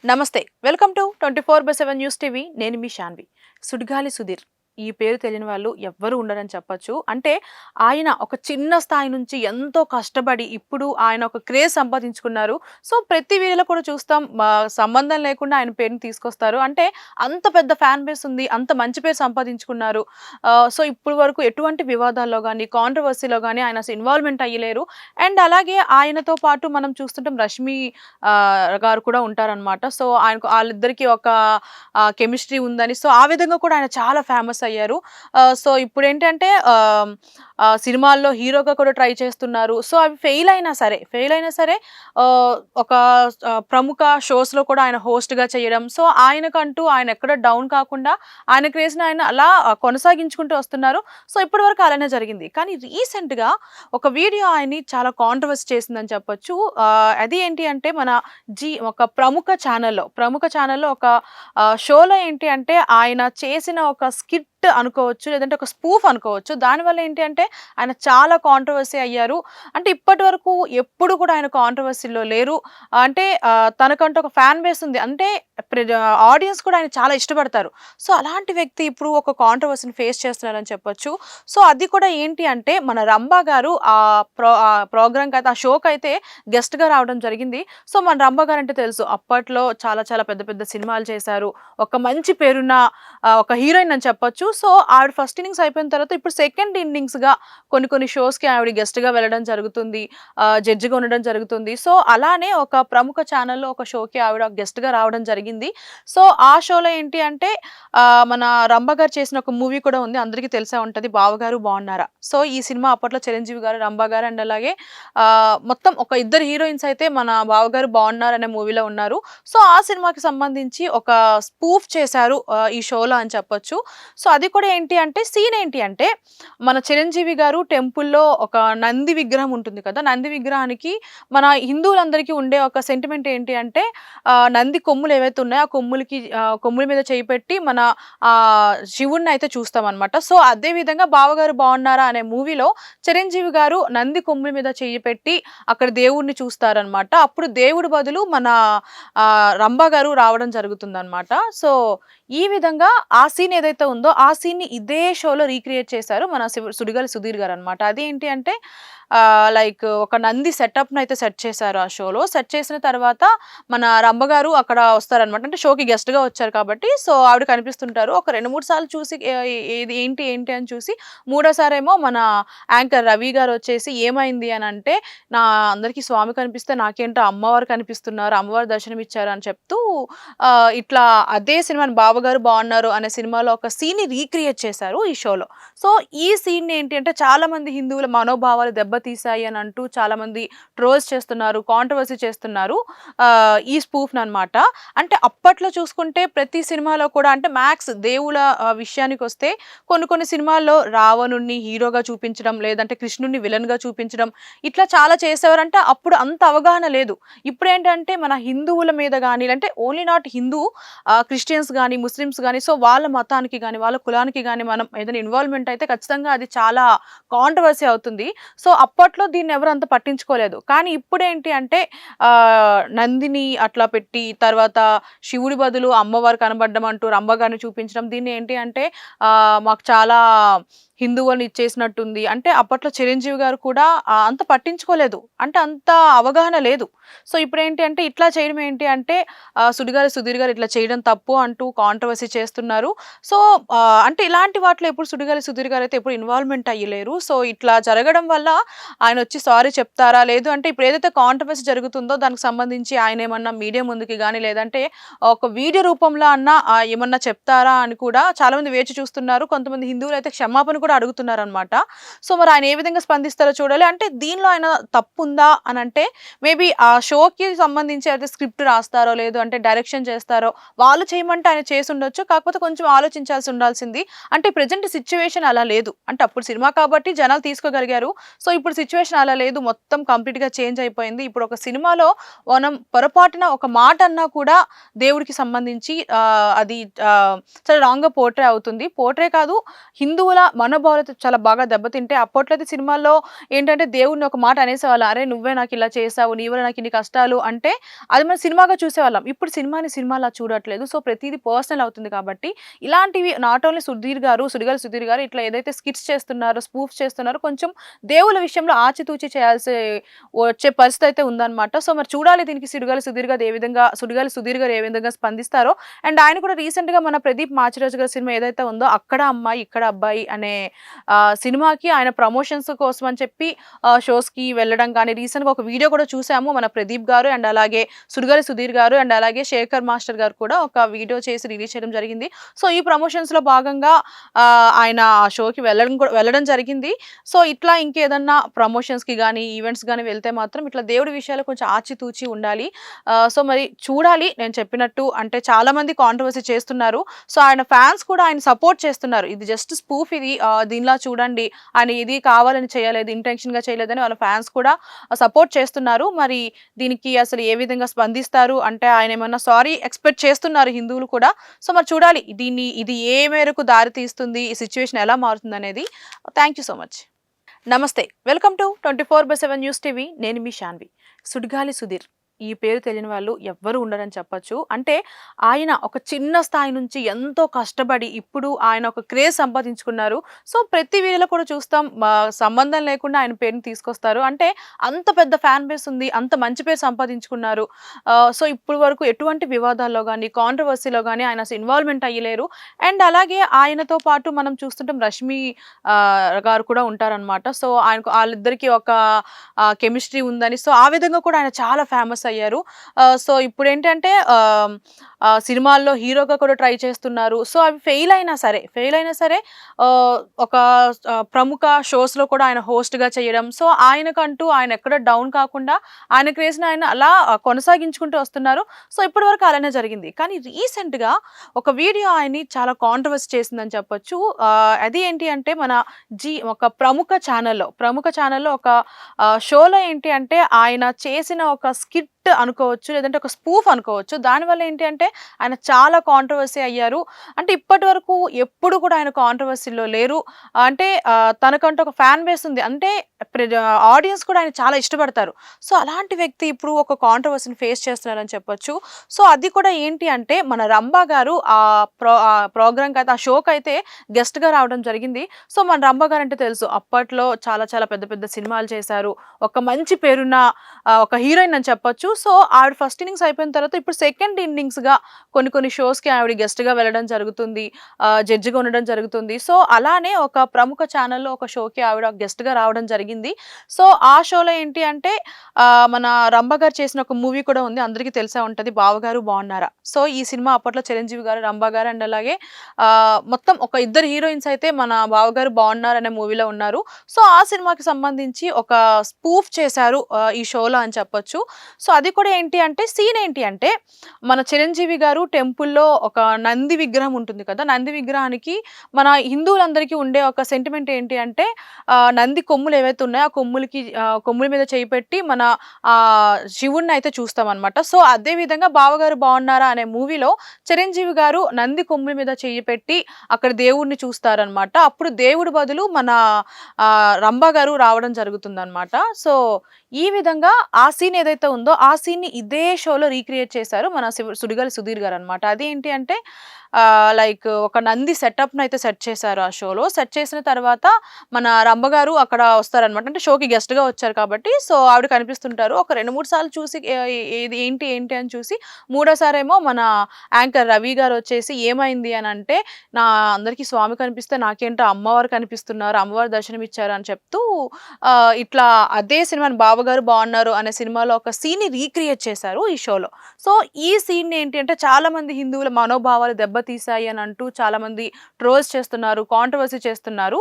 నమస్తే. Welcome to 24/7 news TV. నేను మీ శాన్వి. సుడిగాలి సుధీర్ ఈ పేరు తెలియని వాళ్ళు ఎవ్వరూ ఉండరని చెప్పొచ్చు. అంటే ఆయన ఒక చిన్న స్థాయి నుంచి ఎంతో కష్టపడి ఇప్పుడు ఆయన ఒక క్రేజ్ సంపాదించుకున్నారు. సో, ప్రతి వీడియోలో కూడా చూస్తాం సంబంధం లేకుండా ఆయన పేరుని తీసుకొస్తారు. అంటే అంత పెద్ద ఫ్యాన్ బేస్ ఉంది. అంత మంచి పేరు సంపాదించుకున్నారు. సో, ఇప్పటి వరకు ఎటువంటి వివాదాల్లో గానీ, కాంట్రోవర్సీలో గానీ ఆయన అసలు ఇన్వాల్వ్‌మెంట్ అయ్యలేరు. అండ్ అలాగే ఆయనతో పాటు మనం చూస్తుంటాం రష్మి గారు కూడా ఉంటారనమాట. సో, ఆయనకు ఆళ్ళిద్దరికీ ఒక కెమిస్ట్రీ ఉందని. సో, ఆ విధంగా కూడా ఆయన చాలా ఫేమస్ అయ్యారు. సో, ఇప్పుడేంటంటే సినిమాల్లో హీరోగా కూడా ట్రై చేస్తున్నారు. సో, అవి ఫెయిల్ అయినా సరే ఒక ప్రముఖ షోస్‌లో కూడా ఆయన హోస్ట్‌గా చేయడం. సో, ఆయన ఎక్కడ డౌన్ కాకుండా ఆయన క్రేజ్‌ని ఆయన అలా కొనసాగించుకుంటూ వస్తున్నారు. సో, ఇప్పటివరకు అలానే జరిగింది. కానీ రీసెంట్‌గా ఒక వీడియో ఆయన్ని చాలా కాంట్రోవర్సీ చేసిందని చెప్పొచ్చు. అది ఏంటి అంటే ఒక ప్రముఖ ఛానల్‌లో ఒక షోలో ఏంటి అంటే ఆయన చేసిన ఒక స్కిట్ అనుకోవచ్చు. లేదంటే ఒక స్పూఫ్ అనుకోవచ్చు. దానివల్ల ఏంటి అంటే ఆయన చాలా కాంట్రోవర్సీ అయ్యారు. అంటే ఇప్పటివరకు ఎప్పుడు కూడా ఆయన కాంట్రోవర్సీలో లేరు. అంటే తనకంటూ ఒక ఫ్యాన్ బేస్ ఉంది. అంటే ఆడియన్స్ కూడా ఆయన చాలా ఇష్టపడతారు. సో, అలాంటి వ్యక్తి ఇప్పుడు ఒక కాంట్రోవర్సీని ఫేస్ చేస్తున్నారని చెప్పొచ్చు. సో, అది కూడా ఏంటి అంటే మన రంభా గారు ప్రోగ్రామ్‌కైతే ఆ షోకైతే గెస్ట్‌గా రావడం జరిగింది. సో, మన రంభా గారంటే తెలుసు. అప్పట్లో చాలా చాలా పెద్ద పెద్ద సినిమాలు చేశారు. ఒక మంచి పేరున్న ఒక హీరోయిన్ అని చెప్పొచ్చు. సో, ఆవిడ ఫస్ట్ ఇన్నింగ్స్ అయిపోయిన తర్వాత ఇప్పుడు సెకండ్ ఇన్నింగ్స్‌గా కొన్ని షోస్‌కి ఆవిడ గెస్ట్‌గా వెళ్ళడం జరుగుతుంది. జడ్జిగా ఉండడం జరుగుతుంది. సో, అలానే ఒక ప్రముఖ ఛానల్‌లో ఒక షోకి ఆవిడ గెస్ట్‌గా రావడం జరిగింది. సో, ఆ షోలో ఏంటి అంటే మన రంభ గారు చేసిన ఒక మూవీ కూడా ఉంది. అందరికీ తెలిసే ఉంటది 'బావగారు బాగున్నారా'. సో, ఈ సినిమా అప్పట్లో చిరంజీవి గారు, రంభ గారు అండ్ అలాగే మొత్తం ఒక ఇద్దరు హీరోయిన్స్ అయితే మన 'బావగారు బాగున్నారు' అనే మూవీలో ఉన్నారు. సో, ఆ సినిమాకి సంబంధించి ఒక స్పూఫ్ చేశారు ఈ షోలో అని చెప్పొచ్చు. సో, అది కూడా ఏంటి అంటే సీన్ ఏంటి అంటే మన చిరంజీవి గారు టెంపుల్‌లో ఒక నంది విగ్రహం ఉంటుంది కదా! నంది విగ్రహానికి మన హిందువులందరికీ ఉండే ఒక సెంటిమెంట్ ఏంటి అంటే నంది కొమ్ములు ఏవైతే ఉన్నాయో ఆ కొమ్ముల మీద చేయి పెట్టి మన శివుడినైతే చూస్తామనమాట. సో, అదే విధంగా 'బావగారు బాగున్నారా' అనే మూవీలో చిరంజీవి గారు నంది కొమ్ముల మీద చెయ్యి పెట్టి అక్కడ దేవుడిని చూస్తారనమాట. అప్పుడు దేవుడి బదులు మన రంభ గారు రావడం జరుగుతుందనమాట. సో, ఈ విధంగా ఆ సీన్ ఏదైతే ఉందో ఆ సీన్‌ని ఇదే షోలో రీక్రియేట్ చేశారు మన సుడిగాలి సుధీర్ గారనమాట. అదేంటి అంటే లైక్ ఒక నంది సెటప్‌నైతే సెట్ చేశారు ఆ షోలో. సెట్ చేసిన తర్వాత మన రంభ గారు అక్కడ వస్తారనమాట. అంటే షోకి గెస్ట్‌గా వచ్చారు కాబట్టి సో, ఆవిడ కనిపిస్తుంటారు. ఒక 2, 3 సార్లు చూసి ఇది ఏంటి అని చూసి మూడోసారేమో మన యాంకర్ రవి గారు వచ్చేసి ఏమైంది అనంటే, అందరికీ స్వామి కనిపిస్తే నాకేంటో అమ్మవారు కనిపిస్తున్నారు. అమ్మవారు దర్శనం ఇచ్చారు అని చెప్తూ ఇట్లా అదే సినిమాని 'బావగారు బాగున్నారు' అనే సినిమాలో ఒక సీన్‌ని రీక్రియేట్ చేశారు ఈ షోలో. సో, ఈ సీన్ ఏంటి అంటే చాలామంది హిందువుల మనోభావాలు దెబ్బతీశాయి అని అంటూ చాలామంది ట్రోల్స్ చేస్తున్నారు. కాంట్రోవర్సీ చేస్తున్నారు. ఈ స్పూఫ్‌ననమాట. అంటే అప్పట్లో చూసుకుంటే ప్రతి సినిమాలో కూడా అంటే మ్యాక్స్ దేవుళ్ళ విషయానికొస్తే కొన్ని సినిమాల్లో రావణుడిని హీరోగా చూపించడం, లేదంటే కృష్ణుడిని విలన్‌గా చూపించడం ఇట్లా చాలా చేసేవారంటే అప్పుడు అంత అవగాహన లేదు. ఇప్పుడేంటంటే మన హిందువుల మీద గాని అంటే ఓన్లీ నాట్ హిందూ క్రిస్టియన్స్ గాని, ముస్లిమ్స్ గాని సో, వాళ్ళ మతానికి గాని, వాళ్ళ కులానికి గాని మనం ఏదైనా ఇన్వాల్వ్‌మెంట్ అయితే ఖచ్చితంగా అది చాలా కాంట్రోవర్సీ అవుతుంది. సో, అప్పట్లో దీన్ని ఎవరు అంత పట్టించుకోలేదు. కానీ ఇప్పుడేంటి అంటే నందిని అట్లా పెట్టి తర్వాత శివుడి బదులు అమ్మవారు కనబడడం అంటూ రంభ గారిని చూపించడం దీన్ని ఏంటి అంటే మాకు చాలా హిందువులని ఇచ్చేసినట్టుంది. అంటే అప్పట్లో చిరంజీవి గారు కూడా అంత పట్టించుకోలేదు. అంటే అంత అవగాహన లేదు. సో, ఇప్పుడేంటి అంటే ఇట్లా చేయడం ఏంటి అంటే సుడిగాలి సుధీర్ గారు ఇట్లా చేయడం తప్పు అంటూ కాంట్రోవర్సీ చేస్తున్నారు. సో, అంటే ఇలాంటి వాటిలో ఎప్పుడు సుడిగాలి సుధీర్ గారు అయితే ఎప్పుడు ఇన్వాల్వ్‌మెంట్ అయ్యలేరు. సో, ఇట్లా జరగడం వల్ల ఆయనొచ్చి సారీ చెప్తారా? లేదు అంటే ఇప్పుడు ఏదైతే కాంట్రోవర్సీ జరుగుతుందో దానికి సంబంధించి ఆయనేమన్నా మీడియా ముందుకి గాని లేదంటే ఒక వీడియో రూపంలో అన్నా ఏమన్నా చెప్తారా అని కూడా చాలామంది వేచి చూస్తున్నారు. కొంతమంది హిందువులైతే క్షమాపణ కూడా అడుగుతున్నారనమాట. సో, మరి ఆయన ఏ విధంగా స్పందిస్తారో చూడాలి. అంటే దీనిలో ఆయన తప్పుందా అనంటే మేబీ ఆ షోకి సంబంధించి అయితే స్క్రిప్ట్ రాస్తారో లేదు అంటే డైరెక్షన్ చేస్తారో వాళ్ళు చేయమంటే ఆయన చేసుండొచ్చు. కాకపోతే కొంచెం ఆలోచించాల్సి ఉండాల్సింది. అంటే ప్రెజెంట్ సిట్యుయేషన్ అలా లేదు. అంటే అప్పుడు సినిమా కాబట్టి జనాలు తీసుకోగలిగారు. సో, ఇప్పుడు సిట్యుయేషన్ అలా లేదు. మొత్తం కంప్లీట్‌గా చేంజ్ అయిపోయింది. ఇప్పుడు ఒక సినిమాలో మనం పొరపాటున ఒక మాట అన్నా కూడా దేవుడికి సంబంధించి అది చాలా రాంగ్‌గా పోర్ట్రే అవుతుంది. పోర్ట్రే కాదు హిందువుల మనోభావాలు అయితే చాలా బాగా దెబ్బతింటే అప్పట్లో అయితే సినిమాల్లో ఏంటంటే దేవుడిని ఒక మాట అనేసేవాళ్ళు. "అరే! నువ్వే నాకు ఇలా చేసావు. నీ వల్ల నాకు ఇన్ని కష్టాలు" అంటే అది మనం సినిమాగా చూసేవాళ్ళం. ఇప్పుడు సినిమాని సినిమాలా చూడట్లేదు. సో, ప్రతీది పర్సనల్ అవుతుంది కాబట్టి ఇలాంటివి నాట్ ఓన్లీ సుడిగాలి సుధీర్ గారు ఇట్లా ఏదైతే స్కిట్స్ చేస్తున్నారో, స్పూఫ్స్ చేస్తున్నారో కొంచెం దేవుళ్ళ విషయంలో ఆచితూచి చేయాల్సి వచ్చే పరిస్థితి అయితే ఉందన్నమాట. సో, మరి చూడాలి దీనికి సుడిగాలి సుధీర్ గారు ఏ విధంగా స్పందిస్తారో. అండ్ ఆయన కూడా రీసెంట్‌గా మన ప్రదీప్ మాచిరాజు గారి సినిమా ఏదైతే ఉందో 'అక్కడ అమ్మాయి ఇక్కడ అబ్బాయి' అనే సినిమాకి ఆయన ప్రమోషన్స్ కోసం అని చెప్పి షోస్‌కి వెళ్ళడం కానీ రీసెంట్‌గా ఒక వీడియో కూడా చూసాము. మన ప్రదీప్ గారు అండ్ అలాగే సుడిగాలి సుధీర్ గారు అండ్ అలాగే శేఖర్ మాస్టర్ గారు కూడా ఒక వీడియో చేసి రిలీజ్ చేయడం జరిగింది. సో, ఈ ప్రమోషన్స్‌లో భాగంగా ఆయన ఆ షోకి వెళ్ళడం జరిగింది. సో, ఇట్లా ఇంకేదన్నా ప్రమోషన్స్‌కి గానీ, ఈవెంట్స్ గానీ వెళ్తే మాత్రం ఇట్లా దేవుడి విషయాలు కొంచెం ఆచితూచి ఉండాలి. సో, మరి చూడాలి నేను చెప్పినట్టు. అంటే చాలామంది కాంట్రోవర్సీ చేస్తున్నారు. సో, ఆయన ఫ్యాన్స్ కూడా ఆయన సపోర్ట్ చేస్తున్నారు. ఇది జస్ట్ స్పూఫ్ ఇది దీనిలా చూడండి. ఆయన ఇది కావాలని చేయలేదు, ఇంటెన్షన్‌గా చేయలేదని వాళ్ళ ఫ్యాన్స్ కూడా సపోర్ట్ చేస్తున్నారు. మరి దీనికి అసలు ఏ విధంగా స్పందిస్తారు అంటే ఆయన ఏమన్నా సారీ ఎక్స్‌పెక్ట్ చేస్తున్నారు హిందువులు కూడా. సో, మరి చూడాలి ఇది ఏ మేరకు దారి తీస్తుంది, ఈ సిట్యుయేషన్ ఎలా మారుతుందనేది. Thank you so much. నమస్తే. Welcome to 24/7 news TV. నేను మీ శాన్వి. సుడిగాలి సుధీర్ ఈ పేరు తెలియని వాళ్ళు ఎవ్వరు ఉండరని చెప్పొచ్చు. అంటే ఆయన ఒక చిన్న స్థాయి నుంచి ఎంతో కష్టపడి ఇప్పుడు ఆయన ఒక క్రేజ్ సంపాదించుకున్నారు. సో, ప్రతి వీడియోలో కూడా చూస్తాం సంబంధం లేకుండా ఆయన పేరుని తీసుకొస్తారు. అంటే అంత పెద్ద ఫ్యాన్ బేస్ ఉంది. అంత మంచి పేరు సంపాదించుకున్నారు. సో, ఇప్పటి వరకు ఎటువంటి వివాదాల్లో గానీ, కాంట్రోవర్సీలో గానీ ఆయన అసలు ఇన్వాల్వ్‌మెంట్ అయ్యలేరు. అండ్ అలాగే ఆయనతో పాటు మనం చూస్తుంటాం రష్మి గారు కూడా ఉంటారనమాట. సో, వాళ్ళిద్దరికీ ఒక కెమిస్ట్రీ ఉందని. సో, ఆ విధంగా కూడా ఆయన చాలా ఫేమస్ అయ్యారు. సో, ఇప్పుడేంటంటే సినిమాల్లో హీరోగా కూడా ట్రై చేస్తున్నారు. సో, అవి ఫెయిల్ అయినా సరే ఒక ప్రముఖ షోస్‌లో కూడా ఆయన హోస్ట్‌గా చేయడం. సో, ఆయన ఎక్కడ డౌన్ కాకుండా ఆయన క్రేజ్‌ని ఆయన అలా కొనసాగించుకుంటూ వస్తున్నారు. సో, ఇప్పటివరకు అలానే జరిగింది. కానీ రీసెంట్‌గా ఒక వీడియో ఆయన్ని చాలా కాంట్రోవర్సీ చేసిందని చెప్పొచ్చు. అది ఏంటి అంటే ఒక ప్రముఖ ఛానల్‌లో ఒక షోలో ఏంటి అంటే ఆయన చేసిన ఒక స్కిట్ అనుకోవచ్చు, లేదంటే ఒక స్పూఫ్ అనుకోవచ్చు. దానివల్ల ఏంటి అంటే ఆయన చాలా కాంట్రోవర్సీ అయ్యారు. అంటే ఇప్పటి వరకు ఎప్పుడు కూడా ఆయన కాంట్రోవర్సీలో లేరు. అంటే తనకంటూ ఒక ఫ్యాన్ బేస్ ఉంది. అంటే ఆడియన్స్ కూడా ఆయన చాలా ఇష్టపడతారు. సో, అలాంటి వ్యక్తి ఇప్పుడు ఒక కాంట్రోవర్సీని ఫేస్ చేస్తున్నారని చెప్పొచ్చు. సో, అది కూడా ఏంటి అంటే మన రంభా గారు ప్రోగ్రామ్‌కి అయితే ఆ షోకి అయితే గెస్ట్‌గా రావడం జరిగింది. సో, మన రంభా గారు అంటే తెలుసు అప్పట్లో చాలా చాలా పెద్ద పెద్ద సినిమాలు చేశారు. ఒక మంచి పేరున్న ఒక హీరోయిన్ అని చెప్పొచ్చు. సో, ఆవిడ ఫస్ట్ ఇన్నింగ్స్ అయిపోయిన తర్వాత ఇప్పుడు సెకండ్ ఇన్నింగ్స్‌గా కొన్ని షోస్‌కి ఆవిడ గెస్ట్‌గా వెళ్ళడం జరుగుతుంది. జడ్జిగా ఉండడం జరుగుతుంది. సో, అలానే ఒక ప్రముఖ ఛానల్‌లో ఒక షోకి ఆవిడ గెస్ట్‌గా రావడం జరిగింది. సో, ఆ షోలో ఏంటి అంటే మన రంభ గారు చేసిన ఒక మూవీ కూడా ఉంది. అందరికీ తెలిసే ఉంటది 'బావగారు బాగున్నారా'. సో, ఈ సినిమా అప్పట్లో చిరంజీవి గారు, రంభ గారు అండ్ అలాగే మొత్తం ఒక ఇద్దరు హీరోయిన్స్ అయితే మన 'బావగారు బాగున్నారు' అనే మూవీలో ఉన్నారు. సో, ఆ సినిమాకి సంబంధించి ఒక స్పూఫ్ చేశారు ఈ షోలో అని చెప్పొచ్చు. సో, అది కూడా ఏంటి అంటే సీన్ ఏంటి అంటే మన చిరంజీవి గారు టెంపుల్‌లో ఒక నంది విగ్రహం ఉంటుంది కదా! నంది విగ్రహానికి మన హిందువులందరికీ ఉండే ఒక సెంటిమెంట్ ఏంటి అంటే నంది కొమ్ములు ఏవైతే ఉన్నాయో ఆ కొమ్ముల మీద చేయి పెట్టి మన శివుడిని అయితే చూస్తామన్నమాట. సో, అదే విధంగా 'బావగారు బాగున్నారా' అనే మూవీలో చిరంజీవి గారు నంది కొమ్ముల మీద చెయ్యి పెట్టి అక్కడ దేవుడిని చూస్తారనమాట. అప్పుడు దేవుడి బదులు మన రంభ గారు రావడం జరుగుతుందనమాట. సో, ఈ విధంగా ఆ సీన్ ఏదైతే ఉందో ఆ సీన్‌ని ఇదే షోలో రీక్రియేట్ చేశారు మన సుడిగాలి సుధీర్ గారనమాట. అదేంటి అంటే లైక్ ఒక నంది సెటప్‌నైతే సెట్ చేశారు ఆ షోలో. సెట్ చేసిన తర్వాత మన రంభ గారు అక్కడ వస్తారనమాట. అంటే షోకి గెస్ట్‌గా వచ్చారు కాబట్టి సో, ఆవిడ కనిపిస్తుంటారు. ఒక 2, 3 సార్లు చూసి ఇది ఏంటి అని చూసి మూడోసారేమో మన యాంకర్ రవి గారు వచ్చేసి ఏమైంది అని అంటే, అందరికీ స్వామి కనిపిస్తే నాకేంటో అమ్మవారు కనిపిస్తున్నారు, అమ్మవారు దర్శనం ఇచ్చారు అని చెప్తూ ఇట్లా అదే సినిమాని 'బావగారు బాగున్నారు' అనే సినిమాలో ఒక సీన్‌ని రీక్రియేట్ చేశారు ఈ షోలో. సో, ఈ సీన్ ఏంటి అంటే చాలామంది హిందువుల మనోభావాలు దెబ్బతీశాయి అని అంటూ చాలామంది ట్రోల్స్ చేస్తున్నారు, కాంట్రోవర్సీ చేస్తున్నారు.